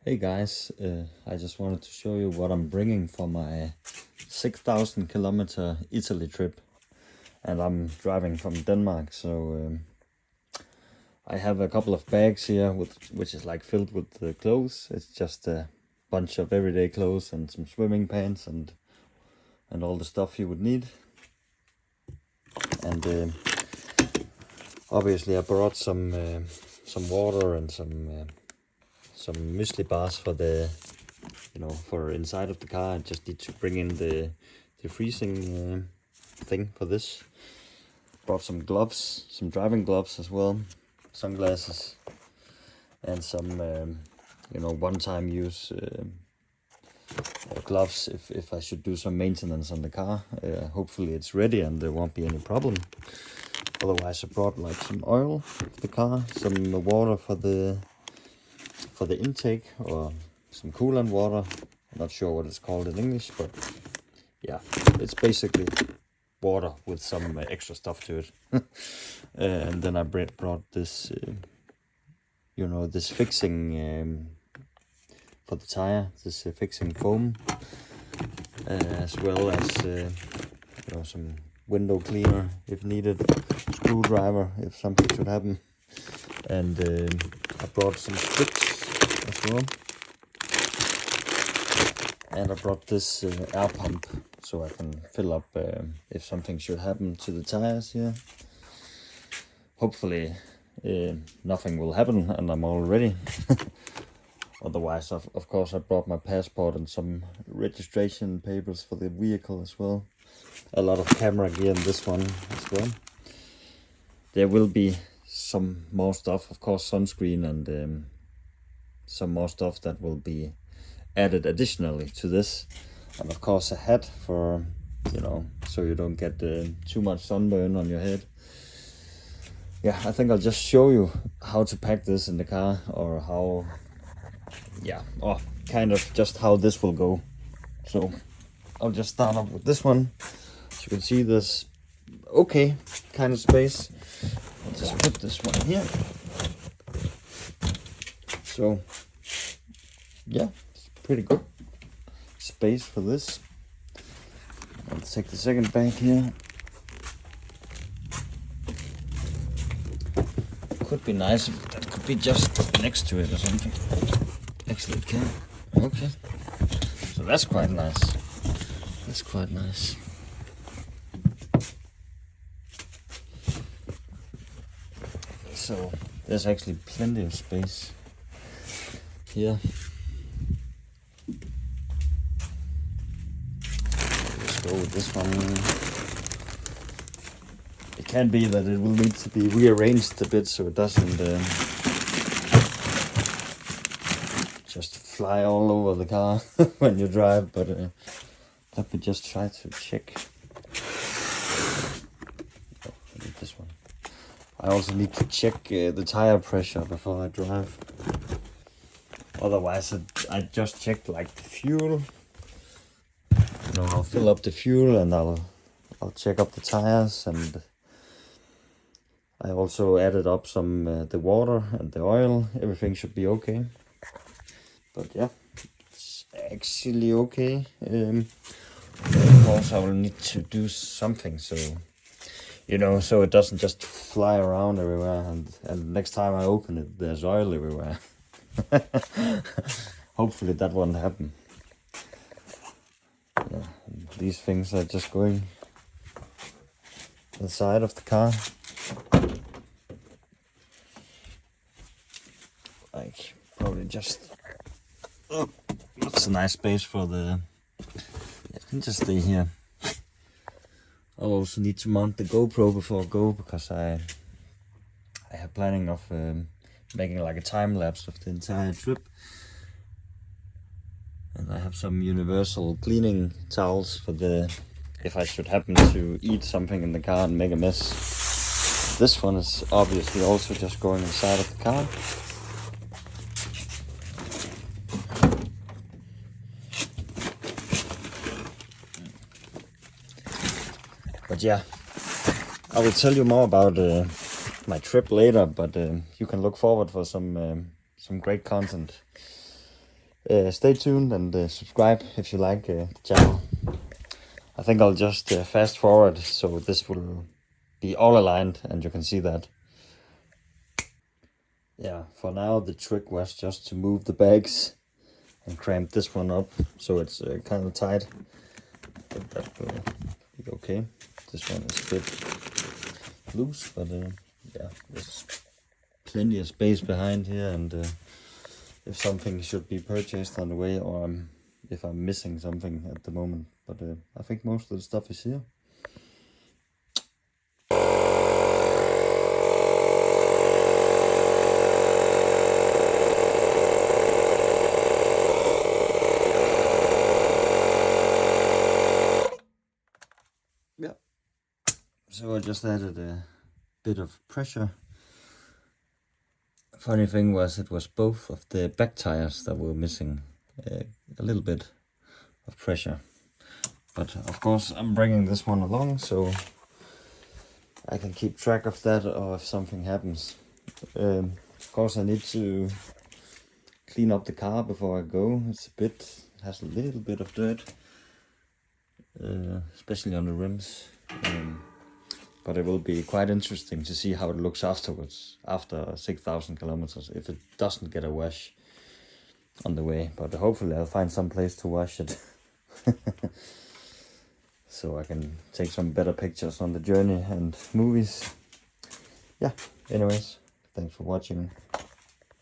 Hey guys, I just wanted to show you what I'm bringing for my 6,000 kilometer Italy trip, and I'm driving from Denmark, so I have a couple of bags here which is like filled with the clothes. It's just a bunch of everyday clothes and some swimming pants and all the stuff you would need. And obviously I brought some water and some muesli bars for the for inside of the car. I just need to bring in the freezing thing for this. Brought some gloves, some driving gloves as well, sunglasses, and some one-time use gloves if I should do some maintenance on the car. Hopefully it's ready and there won't be any problem. Otherwise I brought like some oil for the car, some water for the intake, or some coolant water. I'm not sure what it's called in English, but yeah, it's basically water with some extra stuff to it. And then I brought this, this fixing for the tire, this fixing foam, as well as some window cleaner if needed, screwdriver if something should happen, and I brought some strips as well. And I brought this air pump so I can fill up if something should happen to the tires here. Hopefully nothing will happen and I'm all ready. Otherwise, of course, I brought my passport and some registration papers for the vehicle as well. A lot of camera gear in this one as well. There will be some more stuff, of course, sunscreen and some more stuff that will be added additionally to this, and of course a hat for so you don't get too much sunburn on your head. Yeah, I think I'll just show you how to pack this in the car, or kind of just how this will go. So I'll just start off with this one. As you can see, there's okay kind of space. I'll just put this one here. So yeah, pretty good space for this. Let's take the second bag here. Could be nice if that could be just next to it or something. Actually it can. Okay. So that's quite nice. That's quite nice. So there's actually plenty of space here. Go with this one. It can be that it will need to be rearranged a bit so it doesn't just fly all over the car when you drive, but let me just try to check. Oh, I need this one. I also need to check the tire pressure before I drive. Otherwise I just checked like the fuel. I'll fill up the fuel and I'll check up the tires, and I also added up some the water and the oil. Everything should be okay. But yeah, it's actually okay. Of course I will need to do something so so it doesn't just fly around everywhere, and next time I open it there's oil everywhere. Hopefully that won't happen. Yeah, these things are just going inside of the car. Like probably just that's a nice space for the. It can just stay here. I'll also need to mount the GoPro before I go, because I have planning of making like a time lapse of the entire trip. And I have some universal cleaning towels for if I should happen to eat something in the car and make a mess. This one is obviously also just going inside of the car. But yeah, I will tell you more about my trip later, but you can look forward for some great content. Stay tuned and subscribe if you like the channel. I think I'll just fast forward so this will be all aligned and you can see that. Yeah, for now the trick was just to move the bags and cramp this one up so it's kind of tight. But that will be okay. This one is a bit loose, but yeah, there's plenty of space behind here, and if something should be purchased on the way, or if I'm missing something at the moment, but I think most of the stuff is here. Yeah. So I just added a bit of pressure. Funny thing was, it was both of the back tires that were missing a little bit of pressure. But of course I'm bringing this one along so I can keep track of that, or if something happens. Of course I need to clean up the car before I go. Has a little bit of dirt, especially on the rims. But it will be quite interesting to see how it looks afterwards, after 6,000 kilometers, if it doesn't get a wash on the way. But hopefully I'll find some place to wash it. So I can take some better pictures on the journey and movies. Yeah, anyways, thanks for watching.